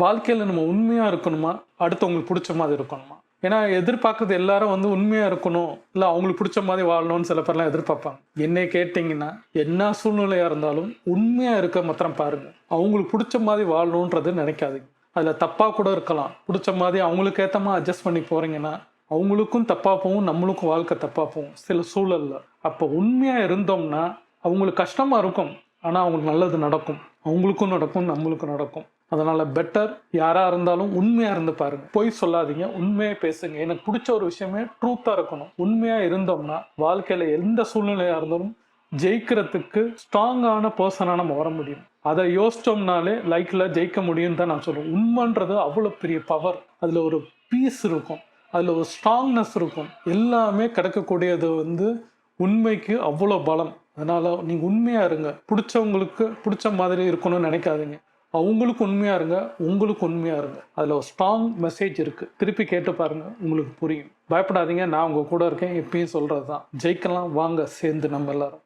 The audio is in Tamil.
வாழ்க்கையில் நம்ம உண்மையாக இருக்கணுமா, அடுத்தவங்களுக்கு பிடிச்ச மாதிரி இருக்கணுமா? ஏன்னா எதிர்பார்க்குறது எல்லாரும் வந்து உண்மையாக இருக்கணும், இல்லை அவங்களுக்கு பிடிச்ச மாதிரி வாழணும்னு சில பேர்லாம் எதிர்பார்ப்பாங்க. என்னை கேட்டிங்கன்னா, என்ன சூழ்நிலையாக இருந்தாலும் உண்மையாக இருக்க மாத்திரம் பாருங்க. அவங்களுக்கு பிடிச்ச மாதிரி வாழணுன்றது நினைக்காதீங்க. அதில் தப்பாக கூட இருக்கலாம். பிடிச்ச மாதிரி அவங்களுக்கு ஏற்ற மாதிரி அட்ஜஸ்ட் பண்ணி போகிறீங்கன்னா, அவங்களுக்கும் தப்பாக போகும், நம்மளுக்கும் வாழ்க்கை தப்பாக போகும் சில சூழலில். அப்போ உண்மையாக இருந்தோம்னா அவங்களுக்கு கஷ்டமாக இருக்கும், ஆனால் அவங்களுக்கு நல்லது நடக்கும். அவங்களுக்கும் நடக்கும், நம்மளுக்கும் நடக்கும். அதனால் பெட்டர் யாராக இருந்தாலும் உண்மையாக இருந்து பாருங்கள். பொய் சொல்லாதீங்க, உண்மையாக பேசுங்க. எனக்கு பிடிச்ச ஒரு விஷயமே ட்ரூத்தாக இருக்கணும். உண்மையாக இருந்தோம்னா வாழ்க்கையில் எந்த சூழ்நிலையாக இருந்தாலும் ஜெயிக்கிறதுக்கு ஸ்ட்ராங்கான பர்சனாக நம்ம வர முடியும். அதை யோசிச்சோம்னாலே லைஃப்பில் ஜெயிக்க முடியும்னு தான் நான் சொல்லுவேன். உண்மைன்றது அவ்வளோ பெரிய பவர். அதில் ஒரு பீஸ் இருக்கும், அதில் ஒரு ஸ்ட்ராங்னஸ் இருக்கும். எல்லாமே கிடைக்கக்கூடியது வந்து உண்மைக்கு அவ்வளோ பலம். அதனால் நீங்கள் உண்மையாக இருங்க. பிடிச்சவங்களுக்கு பிடிச்ச மாதிரி இருக்கணும்னு நினைக்காதீங்க. அவங்களுக்கு உண்மையாக இருங்க, உங்களுக்கு உண்மையாக இருங்க. அதில் ஒரு ஸ்ட்ராங் மெசேஜ் இருக்குது. திருப்பி கேட்டு பாருங்கள், உங்களுக்கு புரியும். பயப்படாதீங்க, நான் உங்கள் கூட இருக்கேன். எப்பயும் சொல்கிறது தான். ஜெயிக்கலாம், வாங்க சேர்ந்து நம்ம எல்லாரும்.